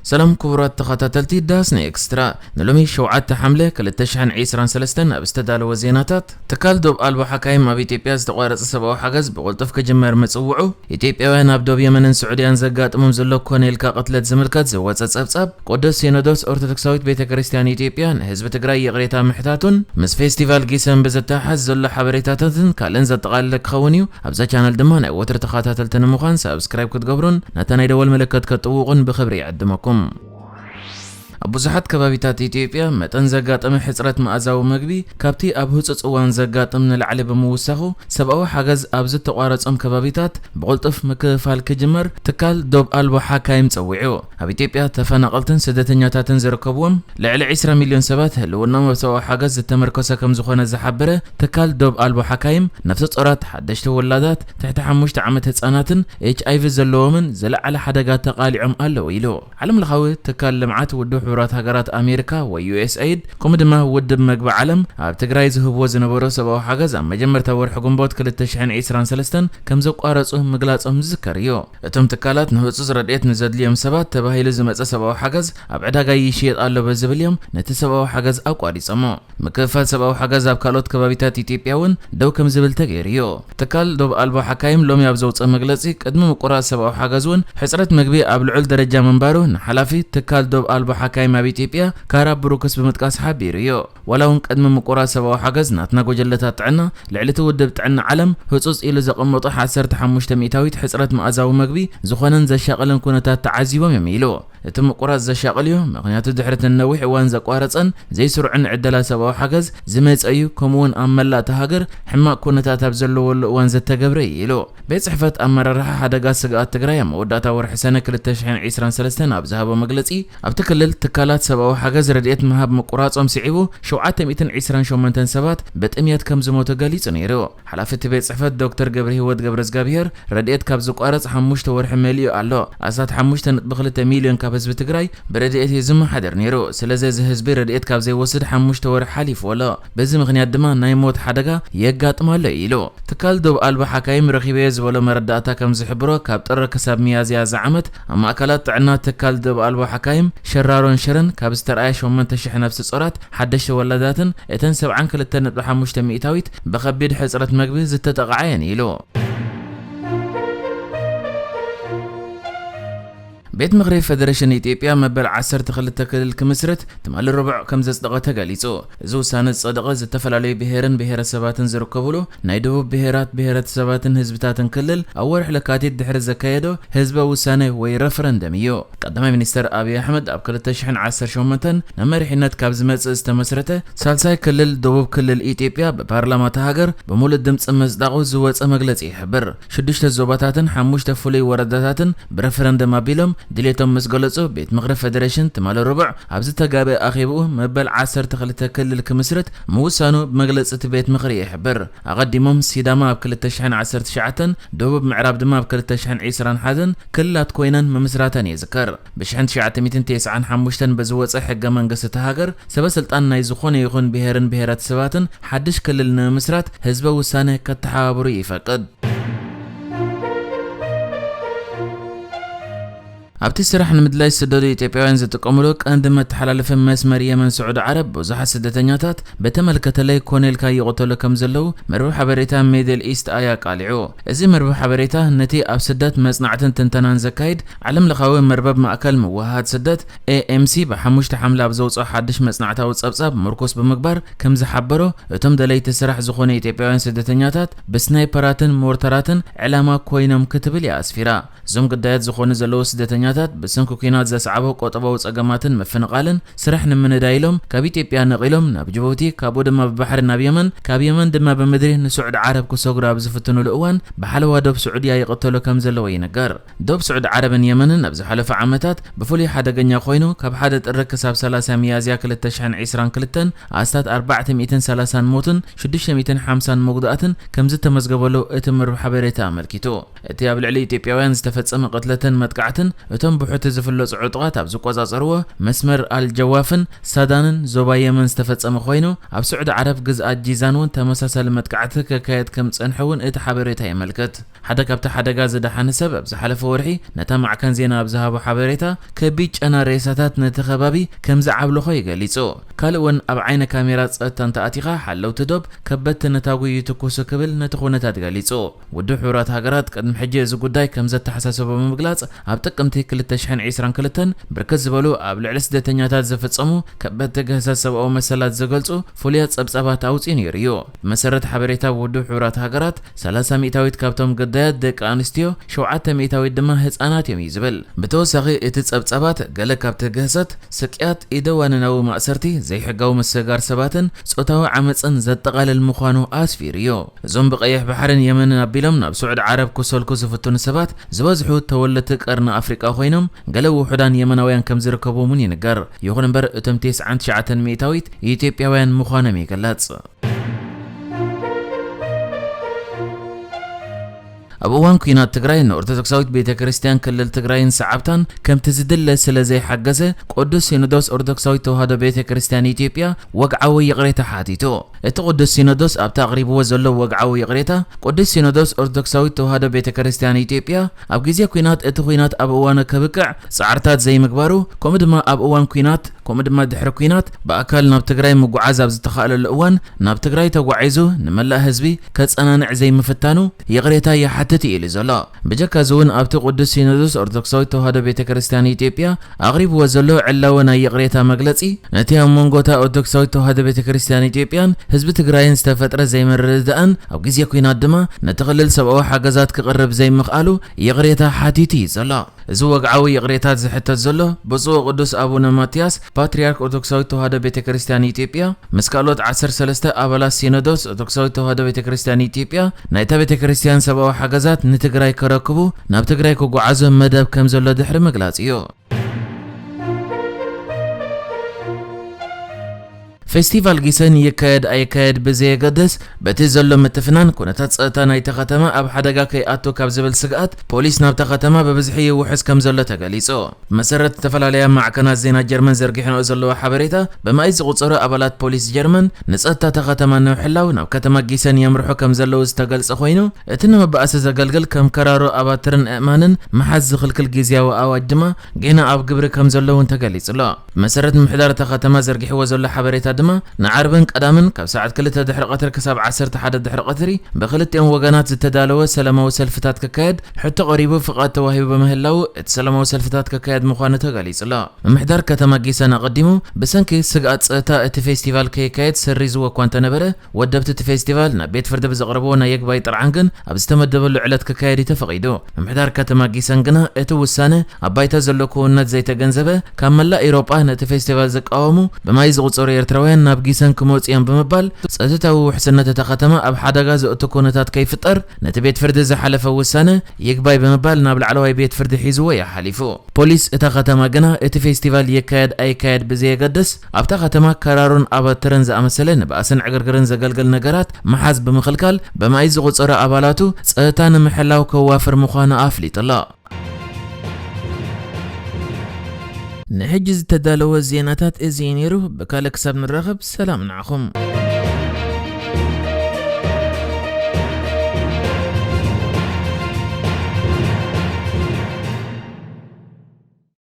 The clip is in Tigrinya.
سلام كبرات تخطاتلتي داسني اكسترا نلومي شوعات حمله كلتشحن عيسران سلستن ابستدال وزيناتات تكال دوب البو حكايم ابي تيبياز تقارص سباو حجز بقلطف كجمر مصوعو ايتيبياوያን اب دوب يمنن سعوديان زغاطمم زلو كونيلكا قتلت زملكات زوصصصب قدس سينودوس ارثوذكساዊት ቤተክርስቲያን ኢትዮጵያን ህዝብ ትግራይ የቅሬታ ምሕታቱን ምስ ፌስቲቫል ጊሰን በዘታሐዝ ዘሎ ሓበሬታታትን ካለን ዘጠቃለለ ክኸውን እዩ ኣብዛ ቻናል ድማ ናይ ወትር ተኸታተልትን ምዃን ሰብስክራይብ ክትገብሩን ናተናይ ደወል ምልክት ከጥውቁን ብኽብሪ ይዕድመኩም ብዙሓት ከባቢታት ኢትዮጵያ መጠን ዘጋጠመ ሕጽረት ማዕዛዊ መግቢ ካብቲ ኣብ ህጹጽ እዋን ዘጋጠም ንላዕሊ ብምውሳኹ ሰብኣዊ ሓገዝ ኣብ ዝተቋረጾም ከባቢታት ብቕልጡፍ ምክፍፋል ክጅመር ትካል ዶብ ኣልቦ ሓካይም ፀዊዑ ኣብ ኢትዮጵያ ተፈናቐልትን ስደተኛታትን ዝርከብዎም ልዕሊ 20 ሚልዮን ሰባት ህልውናኦም ኣብ ሰብኣዊ ሓገዝ ዝተመርኮሰ ከም ዝኾነ ዝሓበረ ትካል ዶብ ኣልቦ ሓካይም ነፍሰ ጾራት ሓደሽቲ ወላዳት ትሕቲ 5 ዓመት ህጻናትን HIV ዘለዎምን ዝለዓለ ሓደጋ ተቓሊዖም ኣለዉ ኢሉ ዓለም ለኻዊ ትካል ልምዓት ውድብ حبرات هجرات أمريكا و USAID كم دما ودب مجمع عالم بتجري زهب وزن برا سبعة حجز أما جمر تور حكومات كل التشحن عيسران سلستن كم زوج قارصهم مجلات ذكريو تم تكالات نهوس رديت نزد اليوم سبات تبهي لازم سبعة حجز أبعدها جاي شيء الله بزبليوم نتسبعة حجز أو قاري سما مكفال سبعة حجز أبكالات كبابيتات تيبيون دو كم زبل تجريو تكال دوب ألبو حكايم لوم يبزوت مجلسي قدم مقرا سبعة حجزون حسرت مجبي قبل عل درجة من بارو نحلافي تكال دوب ألبو حكايم ما بإثيوبيا كارب بروكس بمتقاس حبيريو ولو قدم مقرا سبا حجز ناتنا جلتات عنا لعلته ودبت عنا علم هصوص إلى زقمط حسرت حمشت ميتاويت حسرت مأزاو مغبي زخنن زشاقلن كونتات تعزيوم يميلو تم قرا زشاقليو مغنيات دحرت النوح وان زقارصن زي سرعن عدلا سبا حجز زميص ايو كمون املا تهاجر حما كونتات ابزلو وان زتغبري يلو بصحفت امررها حدغا سغات تግራይ موداتا ورح سنه 2023 ابزهبو مغلصي ابتكلل تكالات سباو حجز رديت مهاب مقراصم سعيبو 728 سبات بطميات كم زموت غليص نيرو حلافت بيت صحفت دكتور غبره هود غبرز غابير رديت كاب زقارص 5 ورح مليو الله اسات 5.2 مليون كاب حزب تግራይ براديت يزم حدر نيرو سلازي حزب رديت كاب زي وسد 5 ورح حليف ولا بزي مخنيات دما ناي موت حدغا يغاطمال يلو تكال دوب البو حكايم رخيبيز ولا مرداتا كم زحبرو كاب طر كساب ميازيا زعمت اما اكلات عنا تكال دوب البو حكايم شرارون شرن كابستر ايش ومن تشح نفس صورات حدش ولاداتن اتن 7.5 مئتاويت بخبيد حصرت مغبي زتتقعين يلو بيت مغرب فدريشن إثيوبيا مبل 10 تخلت كل كمسرت تمال الربع كم زصدقه تغاليصو زو سانت صدقه زتفلالي بهرن بهر سباتن زركبلو نايدو بهرات سباتن حزبتاتن كلل اول حلقاتي دحر زكايدو حزب وسانه وي رفرندم يو قدما مينستر ابي احمد اب كل تشحن 10 شومتن نمرحنت كابز مص استمسرته سالساي كلل دوب كلل إثيوبيا ببرلمان هاجر بمولد دمص مصدقو زوص مغلص يحبر شدشت زوباتاتن 5 فولي ورداتاتن برفرندم ابيلم دليتهم مسقلصو بيت مغرب فدريشن تمال الربع ابز تغابي اخيبو مبل 10 تخلت كلل كمسرت موسانو بمغلصت بيت مغرب يحبر اقدمهم سيداما ب 2019 دوب معراب دما ب 2020 حدن كلات كوينن ممسراتن يذكر بشحن 1995 بزوص حق منغست هاجر سبب سلطان ناي زخونه يخون بهرات سباتن حدش كللنا مسرات حزب وسانه كتحابرو يفقد ابتي سرح نمدلاي سدودي ኢትዮጵያውያን ዘተቀምሎ ቀንድመ ተሐላለፈ መስመር የመን سعود عرب ብዙሕ ስደተኛታት በተመልከተለይ ኮኔልካ ይቆተሉ ከም ዘለው መርበብ ሓበሬታ ሚድል ኢስት አያ ቃልዑ እዚ መርበብ ሓበሬታ ነቲ ኣብ ስደት መጽናዕትን ትንተናን ዘካይድ ዓለም ለኻዊ መርበብ ማእከል መዋሃድ ስደት AMC በ5 ሐምላ ብዘውጽኦ ሓድሽ መጽናዕታዊ ጸብጻብ ምርኮስ ብምግባር ከም ዝሓበሮ እቶም ደለይቲ ስራሕ ዝኾነ ኢትዮጵያውያን ስደተኛታት በስናይፐራትን ሞርተራትን ዕላማ ኮይኖም ክትብል ያስፊራ ዞም ግዳያት ዝኾነ ዘለው ስደተኛ بسنكو كينات زسعبو قطبو صقماتن مفنقالن سرح نمندايلوم كاب ኢትዮጵያ نقيلوم ناب جيبوتي كابو دما ببحر ناب يمن كاب يمن دما بمدري نسعود عرب كسوغرا بزفتنو لؤوان بحلوا دوب سعوديا يقتلو كم زلو ينقر دوب سعود عربن يمنن ابز حلف عامتات بفولي حدغنيا خوينو كاب حدت الركساب 30 ميازيا 2022 استات 430 موتن 650 مقداتن كم زت تمزغبلو اتمر حبريتا ملكيتو اتياب العلي ኢትዮጵያውያን ዝተፈጸመ قتلتن متقعتن እቶም ብሕቲ ዝፍለጹ ዕጡቓት ኣብ ዝቆጻጸርዎ መስመር አልጀዋፍን ሳዳንን ዞባ የመን ዝተፈጸመ ኮይኑ ኣብ ስዑድ ዓረብ ግዝኣት ጂዛን እውን ተመሳሳሊ መጥቃዕቲ ክካየድ ከም ዝጸንሐ እውን እቲ ሓበሬታ የመልክት። ሓደ ካብቲ ሓደጋ ዝደሓነ ሰብ ኣብ ዝሓለፈ ወርሒ ነታ ማዕከን ዜና ኣብ ዝሃቦ ሓበሬታ ከቢድ ጨና ሬሳታት ነቲ ከባቢ ከም ዝዓብልኾ ይገሊጹ። ካልእ እውን ኣብ ዓይነ ካሜራ ጸጥታ እንተኣቲኻ ሓለውቲ ዶብ ከበድቲ ነታጉ ይትኩሱ ክብል ነቲ ኩነታት ገሊጹ። ውድብ ሕቡራት ሃገራት ቅድሚ ሕጂ እዚ ጉዳይ ከም ዘተሓሳሰቦ ብምግላጽ ኣብ ጥቅምቲ 2022 ብርክት ዝበሉ ኣብ ልዕሊ ስደተኛታት ዝፍጸሙ ከበድቲ ገህሳት ሰብኣዊ መሰላት ዝገልጹ ፍሉያት ጸብጻባት ኣውፂኡ ነይሩ እዩ። ብመሰረት ሓበሬታ ውድብ ሕቡራት ሃገራት 30 ሚእታዊት ካብቶም ገዳያት ደቂ ኣንስትዮ 7 ሚእታዊት ድማ ህፃናት እዮም እዩ ዝብል። ብተወሳኺ እቲ ጸብጻባት ገለ ካብቲ ገህሳት ስቅያት ኢደዋንናዊ ማእሰርቲ ዘይሕጋዊ ምስጋር ሰባትን ጾታዊ ዓመፅን ዘጠቓልል ምዃኑ ኣስፊሩ እዩ። እዞም ብቀይሕ ባሕርን የመንን ኣቢሎም ናብ ስዑድ ዓረብ ክሰልኩ ዝፍትኑ ሰባት ዝበዝሑ ተወለድቲ ቀርኒ ኣፍሪቃ ኮይኖም ገለ ውሑዳን የመናውያን ከም ዝርከቦምን ይንገር። ይኹን እምበር እቶም 99 ሚእታዊት ኢትዮጵያውያን ምዃኖም ይገለጽ። ኣብ እዋን ኩናት ትግራይ ንኦርቶዶክሳዊት ቤተ ክርስቲያን ክልል ትግራይን ሰዓብታን ከምቲ ዝድለ ስለ ዘይሓገዘ ቅዱስ ሲኖዶስ ኦርቶዶክሳዊት ተዋህዶ ቤተ ክርስቲያን ኢትዮጵያ ወግዓዊ ይቕሬታ ሓቲቱ። እቲ ቅዱስ ሲኖዶስ ኣብቲ ኣቕሪብዎ ዘሎ ወግዓዊ ይቕሬታ ቅዱስ ሲኖዶስ ኦርቶዶክሳዊት ተዋህዶ ቤተ ክርስቲያን ኢትዮጵያ ኣብ ግዜ ኩናት እቲ ኩናት ኣብ እዋኑ ከብቅዕ ጻዕርታት ዘይምግባሩ ከምኡ ድማ ኣብ እዋን ኩናት ከምኡ ድማ ድሕሪ ኩናት ብኣካል ናብ ትግራይ ምጉዓዝ ኣብ ዝተኻእለሉ እዋን ናብ ትግራይ ተጓዒዙ ንመላእ ህዝቢ ከጸናንዕ ዘይምፍታኑ ይቕሬታ ይሓትት ኢሉ ዘሎ። ብጀካ እውን ኣብቲ ቅዱስ ሲኖዶስ ኦርቶዶክሳዊት ተዋህዶ ቤተ ክርስቲያን ኢትዮጵያ ኣቕሪብዎ ዘሎ ዕላዊ ናይ ይቕሬታ መግለጺ ነቲ ኣብ መንጎታ ኦርቶዶክሳዊት ተዋህዶ ቤተ ክርስቲያን ኢትዮጵያን ህዝቢ ትግራይን ዝተፈጥረ ዘይምርድዳእን ኣብ ግዜ ኩናት ድማ ነቲ ክልል ሰብኣዊ ሓገዛት ክቕርብ ዘይምኽኣሉ ይቕሬታ ሓቲቱ እዩ ዘሎ። እዚ ወግዓዊ ይቕሬታት ዝሕተት ዘሎ ብፁዕ ቅዱስ ኣቡነ ማትያስ ፓትርያርክ ኦርቶዶክሳዊት ተዋህዶ ቤተ ክርስቲያን ኢትዮጵያ ምስ ካልኦት 13 ኣባላት ሲኖዶስ ኦርቶዶክሳዊት ተዋህዶ ቤተ ክርስቲያን ኢትዮጵያ ናይታ ቤተ ክርስቲያን ሰብኣዊ ሓገዛት ንትግራይ ክረክቡ ናብ ትግራይ ክጓዓዙ መደብ ከም ዘሎ ድሕሪ ምግላጽ እዩ። ፌስቲቫል ጊሰን ይካየድ ኣይካየድ ብዘየገድስ በቲ ዘሎ ምትፍናን ኩነታት ጸጥታ ናይቲ ከተማ ኣብ ሓደጋ ከይኣቱ ካብ ዝብል ስግኣት ፖሊስ ናብታ ከተማ ብብዝሒ ይውሕዝ ከም ዘሎ ተገሊጹ። መሰረት ዝተፈላለያ ማዕከናት ዜና ጀርመን ዘርጊሕንኦ ዘለዎ ሓበሬታ ብማይ ዝቁጸሩ ኣባላት ፖሊስ ጀርመን ንጸጥታ ከተማ ንምሕላው ናብ ከተማ ጊሰን የምርሑ ከም ዘለዉ ዝተገልጸ ኮይኑ እቲ ንመባእሲ ዘገልግል ከም ከራሮ ኣባትርን እእማንን መሓዝ ዝኽልክል ግዝያዊ ኣዋጅ ድማ ገና ኣብ ግብሪ ከም ዘለውን ተገሊጹሎ። መሰረት ምሕዳር እታ ከተማ ዘርጊሕዎ ዘሎ ሓበሬታ ድማ ንዓርብን ቀዳምን ካብ ሰዓት 2 ድሕሪ ቀትሪ ክሳብ 11 ድሕሪ ቀትሪ ብክልቲኦም ወገናት ዝተዳለወ ሰላማዊ ሰልፍታት ክካየድ ሕቶ ቀሪቡ ፍቃድ ተዋሂቡ በምህላው እቲ ሰላማዊ ሰልፍታት ክካየድ ምዃኑ ተገሊጹሎ። ምሕዳር ከተማ ጊሰን ኣቀዲሙ ብሰንኪ ስግኣት ጸጥታ እቲ ፌስቲቫል ከይካየድ ሰሪዝዎ እኳ እንተነበረ ወደብቲ እቲ ፌስቲቫል ናብ ቤት ፍርዲ ብዘቕርብዎ ናይ የግባይ ጥርዓን ግን ኣብ ዝተመደበሉ ዕለት ክካየድ ተፈቒዱ። ምሕዳር ከተማ ጊሰን ግና እቲ ውሳነ ኣብ ባይታ ዘሎ ክውነት ዘይተገንዘበ ካብ መላእ ኤውሮጳ ነቲ ፌስቲቫል ዝቃወሙ ብማይ ዝቁጸሩ ኤርትራውያን ናብ ጊሰን ክመጽኦም ብምባል ጸጥታዊ ውሕስነት እታ ከተማ ኣብ ሓደጋ ዘእቱ ኩነታት ከይፍጠር ነቲ ቤት ፍርዲ ዝሓለፈ ውሳነ ይግባይ ብምባል ናብ ላዕለዋይ ቤት ፍርዲ ሒዝዎ ይሓሊፉ። ፖሊስ እታ ከተማ ግና እቲ ፌስቲቫል ይካየድ ኣይካየድ ብዘየገድስ ኣብታ ከተማ ከራሩን ኣባትርን ዝኣመሰለ ንባእስን ዕግርግርን ዘገልግል ነገራት መሓዝ ብምኽልካል ብማይ ዝቁጸሩ ኣባላቱ ጸጥታ ንምሕላው ከዋፍር ምዃኑ ኣፍሊጡሎ። ንሕጂ ዝተዳለወ ዜናታት እዚ ነይሩ። ብካልእ ክሳብ ንራኸብ ሰላም ንዓኹም።